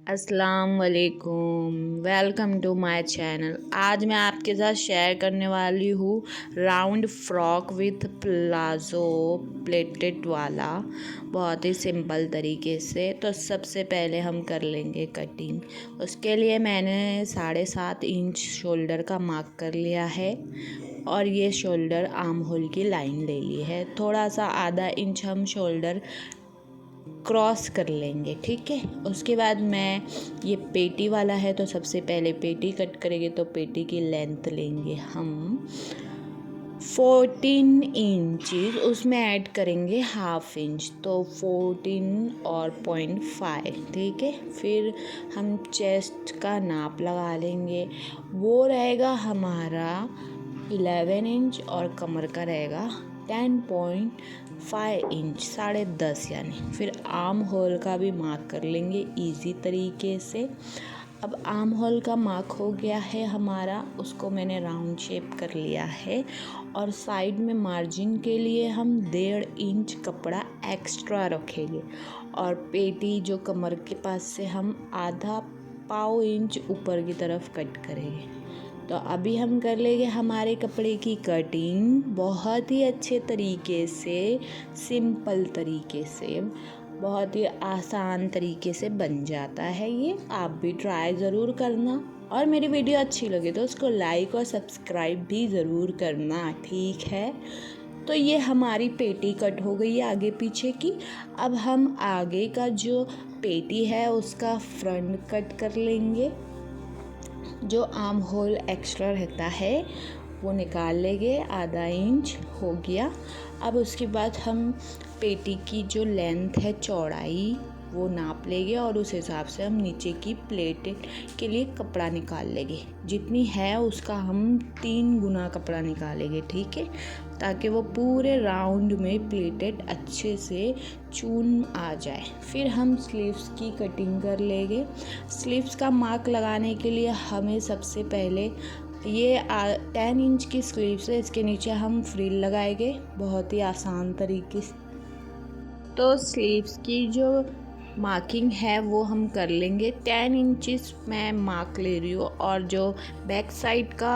अस्सलाम वालेकुम। Welcome to my channel. आज मैं आपके साथ शेयर करने वाली हूँ round frock with palazzo pleated वाला, बहुत ही सिंपल तरीके से। तो सबसे पहले हम कर लेंगे कटिंग। उसके लिए मैंने 7.5 इंच शोल्डर का मार्क कर लिया है और ये शोल्डर आर्म होल की लाइन ले ली है। थोड़ा सा आधा इंच हम शोल्डर क्रॉस कर लेंगे, ठीक है। उसके बाद मैं ये पेटी वाला है तो सबसे पहले पेटी कट करेंगे। तो पेटी की लेंथ लेंगे हम 14 इंचज़, उसमें ऐड करेंगे हाफ इंच, तो 14 और 0.5, ठीक है। फिर हम चेस्ट का नाप लगा लेंगे, वो रहेगा हमारा 11 इंच और कमर का रहेगा 10.5 इंच, 10.5 यानी। फिर आर्म होल का भी मार्क कर लेंगे इजी तरीके से। अब आर्म होल का मार्क हो गया है हमारा, उसको मैंने राउंड शेप कर लिया है। और साइड में मार्जिन के लिए हम 1.5 इंच कपड़ा एक्स्ट्रा रखेंगे और पेटी जो कमर के पास से हम आधा पाव इंच ऊपर की तरफ कट करेंगे। तो अभी हम कर लेंगे हमारे कपड़े की कटिंग बहुत ही अच्छे तरीके से, सिंपल तरीके से, बहुत ही आसान तरीके से बन जाता है ये। आप भी ट्राई ज़रूर करना और मेरी वीडियो अच्छी लगे तो उसको लाइक और सब्सक्राइब भी ज़रूर करना, ठीक है। तो ये हमारी पेटी कट हो गई है आगे पीछे की। अब हम आगे का जो पेटी है उसका फ्रंट कट कर लेंगे। जो आर्म होल एक्स्ट्रा रहता है वो निकाल लेंगे, आधा इंच हो गया। अब उसके बाद हम पेटी की जो लेंथ है, चौड़ाई, वो नाप लेंगे और उस हिसाब से हम नीचे की प्लेट के लिए कपड़ा निकाल लेंगे। जितनी है उसका हम 3 गुना कपड़ा निकालेंगे, ठीक है, ताकि वो पूरे राउंड में प्लेटेड अच्छे से चून आ जाए। फिर हम स्लीव्स की कटिंग कर लेंगे। स्लीव्स का मार्क लगाने के लिए हमें सबसे पहले ये 10 इंच की स्लीव्स है, इसके नीचे हम फ्रिल लगाएंगे बहुत ही आसान तरीके से। तो स्लीव्स की जो मार्किंग है वो हम कर लेंगे। 10 इंचज़ मैं मार्क ले रही हूँ और जो बैक साइड का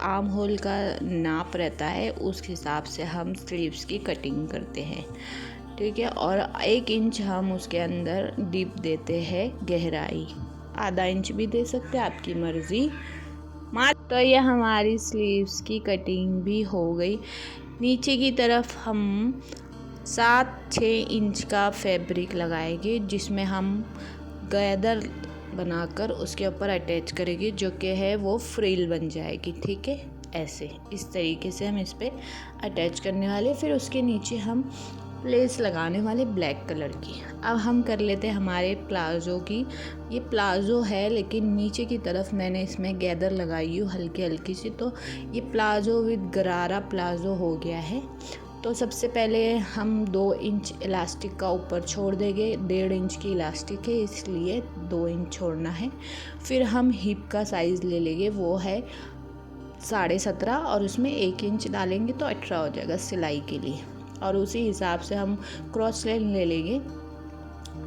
आर्म होल का नाप रहता है उस हिसाब से हम स्लीव्स की कटिंग करते हैं, ठीक है। और 1 इंच हम उसके अंदर डीप देते हैं गहराई, आधा इंच भी दे सकते हैं, आपकी मर्ज़ी। तो ये हमारी स्लीव्स की कटिंग भी हो गई। नीचे की तरफ हम 7-6 इंच का फैब्रिक लगाएंगे जिसमें हम गैदर बनाकर उसके ऊपर अटैच करेंगे, जो कि है वो फ्रिल बन जाएगी, ठीक है। ऐसे इस तरीके से हम इस पर अटैच करने वाले। फिर उसके नीचे हम लेस लगाने वाले ब्लैक कलर की। अब हम कर लेते हैं हमारे प्लाज़ो की। ये प्लाज़ो है लेकिन नीचे की तरफ मैंने इसमें गैदर लगाई हूँ हल्की हल्की सी, तो ये प्लाज़ो विद गरारा प्लाज़ो हो गया है। तो सबसे पहले हम 2 इंच इलास्टिक का ऊपर छोड़ देंगे। 1.5 इंच की इलास्टिक है इसलिए 2 इंच छोड़ना है। फिर हम हिप का साइज़ ले लेंगे, वो है 17.5 और उसमें 1 इंच डालेंगे तो 18 हो जाएगा सिलाई के लिए। और उसी हिसाब से हम क्रॉस लाइन ले लेंगे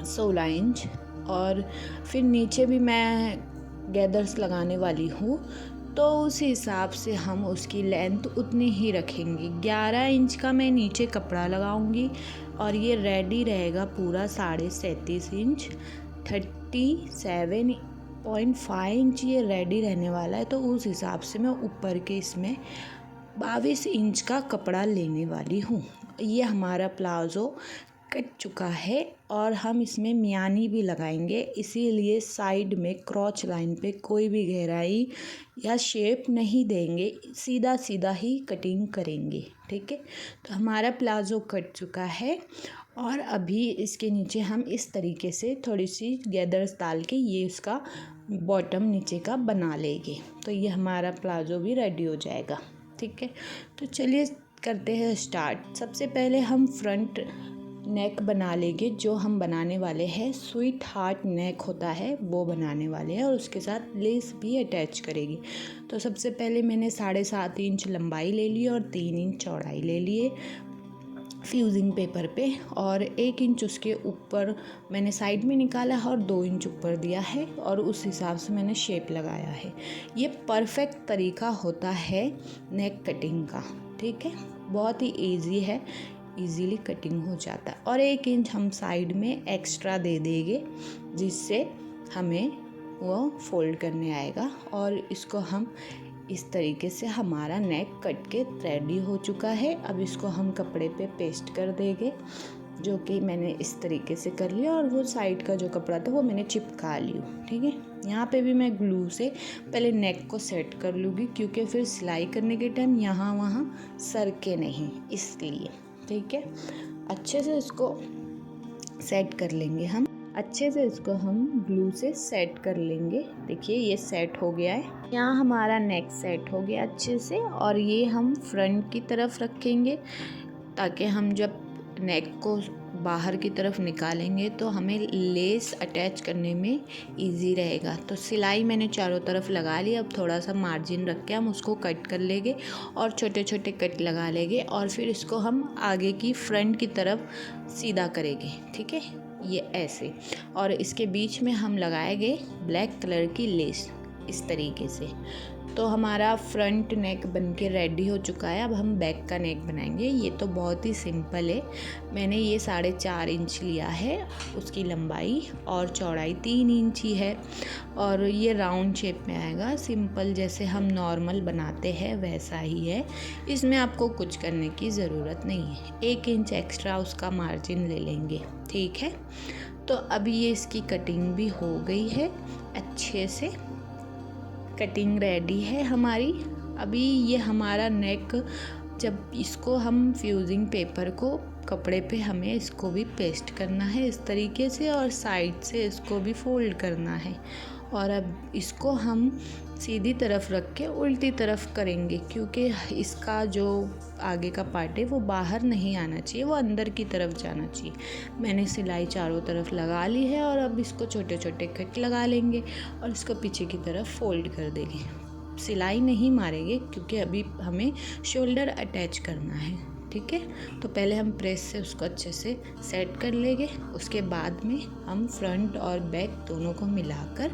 16 इंच। और फिर नीचे भी मैं गैदर्स लगाने वाली हूँ तो उस हिसाब से हम उसकी लेंथ उतनी ही रखेंगे। 11 इंच का मैं नीचे कपड़ा लगाऊंगी और ये रेडी रहेगा पूरा 37.5 इंच, 37.5 इंच ये रेडी रहने वाला है। तो उस हिसाब से मैं ऊपर के इसमें 22 इंच का कपड़ा लेने वाली हूँ। ये हमारा प्लाज़ो कट चुका है और हम इसमें मियानी भी लगाएंगे, इसीलिए साइड में क्रॉच लाइन पे कोई भी गहराई या शेप नहीं देंगे, सीधा सीधा ही कटिंग करेंगे, ठीक है। तो हमारा प्लाज़ो कट चुका है और अभी इसके नीचे हम इस तरीके से थोड़ी सी गैदर्स डाल के ये इसका बॉटम नीचे का बना लेंगे। तो ये हमारा प्लाज़ो भी रेडी हो जाएगा, ठीक है। तो चलिए करते हैं स्टार्ट। सबसे पहले हम फ्रंट नेक बना लेंगे। जो हम बनाने वाले हैं स्वीट हार्ट नेक होता है वो बनाने वाले हैं और उसके साथ लेस भी अटैच करेगी। तो सबसे पहले मैंने 7.5 इंच लंबाई ले ली और 3 इंच चौड़ाई ले लिए। फ्यूजिंग पेपर पे, और 1 इंच उसके ऊपर मैंने साइड में निकाला है और 2 इंच ऊपर दिया है, और उस हिसाब से मैंने शेप लगाया है। ये परफेक्ट तरीका होता है नेक कटिंग का, ठीक है। बहुत ही इजी है, इजीली कटिंग हो जाता है। और 1 इंच हम साइड में एक्स्ट्रा दे देंगे, जिससे हमें वो फोल्ड करने आएगा। और इसको हम इस तरीके से, हमारा नेक कट के रेडी हो चुका है। अब इसको हम कपड़े पे पेस्ट कर देंगे, जो कि मैंने इस तरीके से कर लिया, और वो साइड का जो कपड़ा था वो मैंने चिपका लिया, ठीक है। यहाँ पे भी मैं ग्लू से पहले नेक को सेट कर लूँगी, क्योंकि फिर सिलाई करने के टाइम यहाँ वहाँ सरके नहीं, इसलिए, ठीक है। अच्छे से इसको सेट कर लेंगे हम, अच्छे से इसको हम ग्लू से सेट कर लेंगे। देखिए ये सेट हो गया है, यहाँ हमारा नेक सेट हो गया अच्छे से। और ये हम फ्रंट की तरफ रखेंगे, ताकि हम जब नेक को बाहर की तरफ निकालेंगे तो हमें लेस अटैच करने में इजी रहेगा। तो सिलाई मैंने चारों तरफ लगा ली। अब थोड़ा सा मार्जिन रख के हम उसको कट कर लेंगे और छोटे छोटे कट लगा लेंगे, और फिर इसको हम आगे की फ्रंट की तरफ सीधा करेंगे, ठीक है, ये ऐसे। और इसके बीच में हम लगाएंगे ब्लैक कलर की लेस इस तरीके से। तो हमारा फ्रंट नेक बन के रेडी हो चुका है। अब हम बैक का नेक बनाएंगे। ये तो बहुत ही सिंपल है। मैंने ये 4.5 इंच लिया है, उसकी लंबाई, और चौड़ाई 3 इंच ही है। और ये राउंड शेप में आएगा, सिंपल जैसे हम नॉर्मल बनाते हैं वैसा ही है। इसमें आपको कुछ करने की ज़रूरत नहीं है। 1 इंच एक्स्ट्रा उसका मार्जिन ले लेंगे, ठीक है। तो अभी ये इसकी कटिंग भी हो गई है, अच्छे से कटिंग रेडी है हमारी। अभी ये हमारा नेक, जब इसको हम फ्यूजिंग पेपर को कपड़े पे हमें इसको भी पेस्ट करना है इस तरीके से, और साइड से इसको भी फोल्ड करना है। और अब इसको हम सीधी तरफ रख के उल्टी तरफ करेंगे, क्योंकि इसका जो आगे का पार्ट है वो बाहर नहीं आना चाहिए, वो अंदर की तरफ जाना चाहिए। मैंने सिलाई चारों तरफ लगा ली है, और अब इसको छोटे छोटे कट लगा लेंगे और इसको पीछे की तरफ फोल्ड कर देंगे। सिलाई नहीं मारेंगे, क्योंकि अभी हमें शोल्डर अटैच करना है, ठीक है। तो पहले हम प्रेस से उसको अच्छे से सेट कर लेंगे। उसके बाद में हम फ्रंट और बैक दोनों को मिलाकर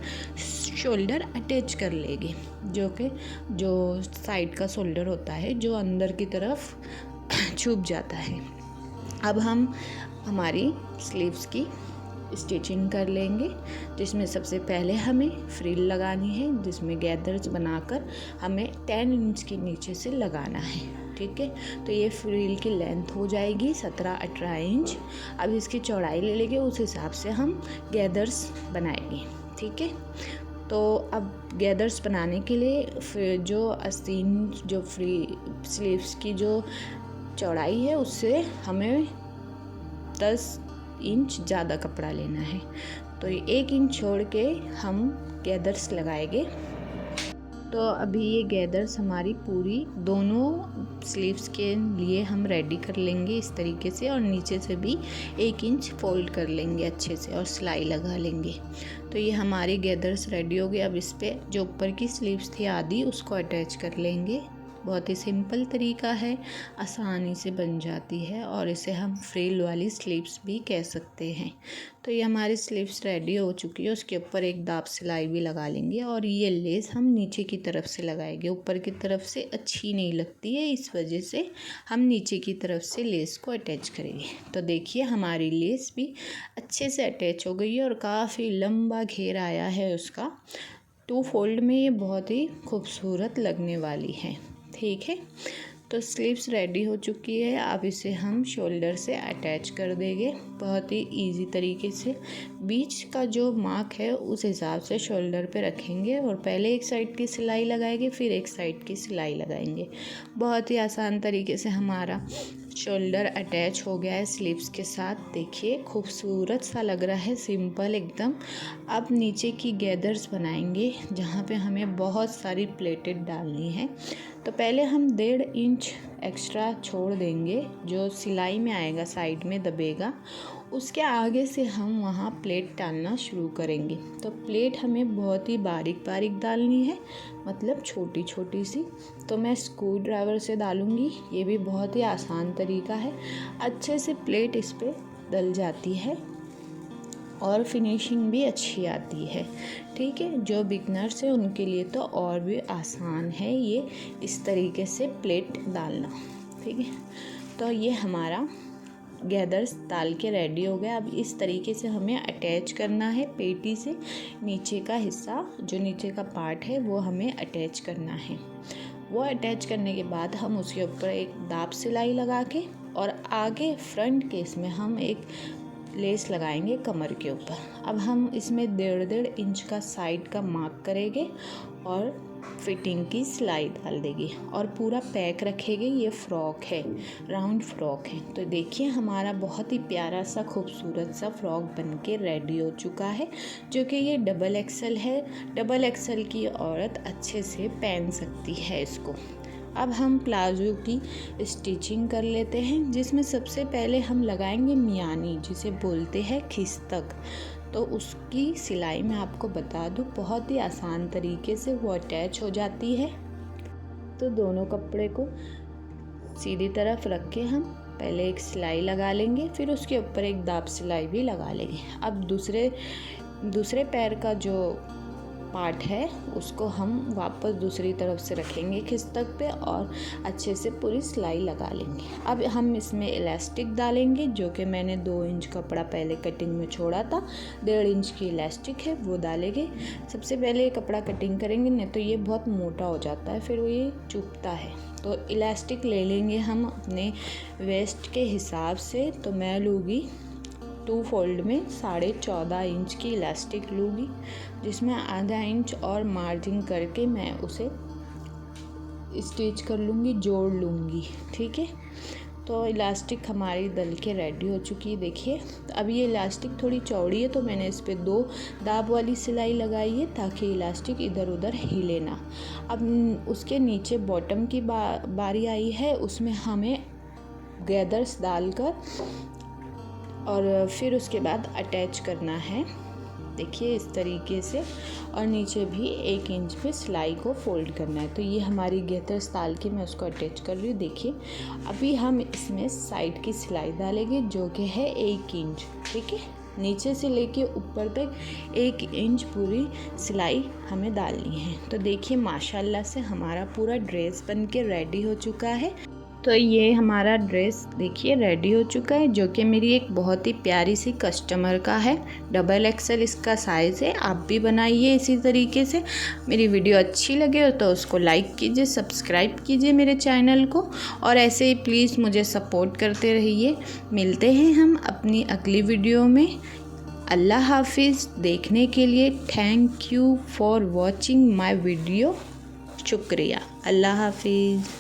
शोल्डर अटैच कर लेंगे, जो साइड का शोल्डर होता है, जो अंदर की तरफ छुप जाता है। अब हम हमारी स्लीव्स की स्टिचिंग कर लेंगे, जिसमें सबसे पहले हमें फ्रिल लगानी है, जिसमें गैदर्स बनाकर हमें 10 इंच के नीचे से लगाना है, ठीक है। तो ये फ्रिल की लेंथ हो जाएगी 17-18 इंच। अब इसकी चौड़ाई ले लेंगे, उस हिसाब से हम गैदर्स बनाएंगे, ठीक है। तो अब गैदर्स बनाने के लिए जो आस्तीन, जो फ्री स्लीव्स की जो चौड़ाई है, उससे हमें 10 इंच ज़्यादा कपड़ा लेना है। तो 1 इंच छोड़ के हम गैदर्स लगाएंगे। तो अभी ये गैदर्स हमारी पूरी दोनों स्लीव्स के लिए हम रेडी कर लेंगे इस तरीके से, और नीचे से भी 1 इंच फोल्ड कर लेंगे अच्छे से और सिलाई लगा लेंगे। तो ये हमारी गैदर्स रेडी हो गए। अब इस पर जो ऊपर की स्लीव्स थी आधी, उसको अटैच कर लेंगे। बहुत ही सिंपल तरीका है, आसानी से बन जाती है, और इसे हम फ्रिल वाली स्लीव्स भी कह सकते हैं। तो ये हमारी स्लीव्स रेडी हो चुकी है। उसके ऊपर एक दाब सिलाई भी लगा लेंगे, और ये लेस हम नीचे की तरफ से लगाएंगे। ऊपर की तरफ से अच्छी नहीं लगती है, इस वजह से हम नीचे की तरफ से लेस को अटैच करेंगे। तो देखिए हमारी लेस भी अच्छे से अटैच हो गई है, और काफ़ी लंबा घेर आया है उसका। 2 फोल्ड में ये बहुत ही खूबसूरत लगने वाली है, ठीक है। तो स्लीव्स रेडी हो चुकी है। अब इसे हम शोल्डर से अटैच कर देंगे बहुत ही इजी तरीके से। बीच का जो मार्क है उस हिसाब से शोल्डर पे रखेंगे, और पहले एक साइड की सिलाई लगाएंगे, फिर एक साइड की सिलाई लगाएंगे। बहुत ही आसान तरीके से हमारा शोल्डर अटैच हो गया है स्लीव्स के साथ। देखिए खूबसूरत सा लग रहा है, सिंपल एकदम। अब नीचे की गैदर्स बनाएंगे, जहाँ पे हमें बहुत सारी प्लेटेड डालनी है। तो पहले हम 1.5 इंच एक्स्ट्रा छोड़ देंगे, जो सिलाई में आएगा साइड में दबेगा, उसके आगे से हम वहाँ प्लेट डालना शुरू करेंगे। तो प्लेट हमें बहुत ही बारीक बारीक डालनी है, मतलब छोटी छोटी सी। तो मैं स्क्रू ड्राइवर से डालूँगी, ये भी बहुत ही आसान तरीका है। अच्छे से प्लेट इस पर डल जाती है और फिनिशिंग भी अच्छी आती है। ठीक है, जो बिगनर्स है उनके लिए तो और भी आसान है ये इस तरीके से प्लेट डालना। ठीक है, तो ये हमारा गैदर्स डाल के रेडी हो गया। अब इस तरीके से हमें अटैच करना है पेटी से, नीचे का हिस्सा जो नीचे का पार्ट है वो हमें अटैच करना है। वो अटैच करने के बाद हम उसके ऊपर एक दाब सिलाई लगा के और आगे फ्रंट केस में हम एक लेस लगाएंगे कमर के ऊपर। अब हम इसमें 1.5 इंच का साइड का मार्क करेंगे और फिटिंग की सिलाई डाल देंगे और पूरा पैक रखेंगे। ये फ्रॉक है, राउंड फ्रॉक है। तो देखिए हमारा बहुत ही प्यारा सा खूबसूरत सा फ्रॉक बनके रेडी हो चुका है, जो कि ये डबल एक्सल है। डबल एक्सल की औरत अच्छे से पहन सकती है इसको। अब हम प्लाजो की स्टिचिंग कर लेते हैं, जिसमें सबसे पहले हम लगाएंगे मियानी, जिसे बोलते हैं खिस्तक। तो उसकी सिलाई मैं आपको बता दूं, बहुत ही आसान तरीके से वो अटैच हो जाती है। तो दोनों कपड़े को सीधी तरफ रख के हम पहले एक सिलाई लगा लेंगे, फिर उसके ऊपर एक दाब सिलाई भी लगा लेंगे। अब दूसरे पैर का जो पार्ट है उसको हम वापस दूसरी तरफ से रखेंगे खिस्तक पे और अच्छे से पूरी सिलाई लगा लेंगे। अब हम इसमें इलास्टिक डालेंगे, जो कि मैंने 2 इंच कपड़ा पहले कटिंग में छोड़ा था। 1.5 इंच की इलास्टिक है, वो डालेंगे। सबसे पहले ये कपड़ा कटिंग करेंगे, नहीं तो ये बहुत मोटा हो जाता है, फिर वो ये चुभता है। तो इलास्टिक ले लेंगे हम अपने वेस्ट के हिसाब से। तो मैं लूँगी 2 फोल्ड में 14.5 इंच की इलास्टिक लूँगी, जिसमें आधा इंच और मार्जिन करके मैं उसे स्टिच कर लूँगी, जोड़ लूँगी। ठीक है, तो इलास्टिक हमारी डल के रेडी हो चुकी है। देखिए अब ये इलास्टिक थोड़ी चौड़ी है, तो मैंने इस पर 2 दाब वाली सिलाई लगाई है ताकि इलास्टिक इधर उधर हिले ना। अब उसके नीचे बॉटम की बारी आई है, उसमें हमें गैदर्स डालकर और फिर उसके बाद अटैच करना है। देखिए इस तरीके से, और नीचे भी 1 इंच पे सिलाई को फोल्ड करना है। तो ये हमारी गैदर्स डाल के मैं उसको अटैच कर रही हूँ। देखिए अभी हम इसमें साइड की सिलाई डालेंगे, जो कि है 1 इंच। ठीक है, नीचे से लेके ऊपर तक 1 इंच पूरी सिलाई हमें डालनी है। तो देखिए माशाल्लाह से हमारा पूरा ड्रेस बन के रेडी हो चुका है। तो ये हमारा ड्रेस देखिए रेडी हो चुका है, जो कि मेरी एक बहुत ही प्यारी सी कस्टमर का है। डबल एक्सल इसका साइज़ है। आप भी बनाइए इसी तरीके से। मेरी वीडियो अच्छी लगे तो उसको लाइक कीजिए, सब्सक्राइब कीजिए मेरे चैनल को, और ऐसे ही प्लीज़ मुझे सपोर्ट करते रहिए। मिलते हैं हम अपनी अगली वीडियो में। अल्लाह हाफिज़। देखने के लिए thank you for watching my video. शुक्रिया। अल्लाह हाफिज़।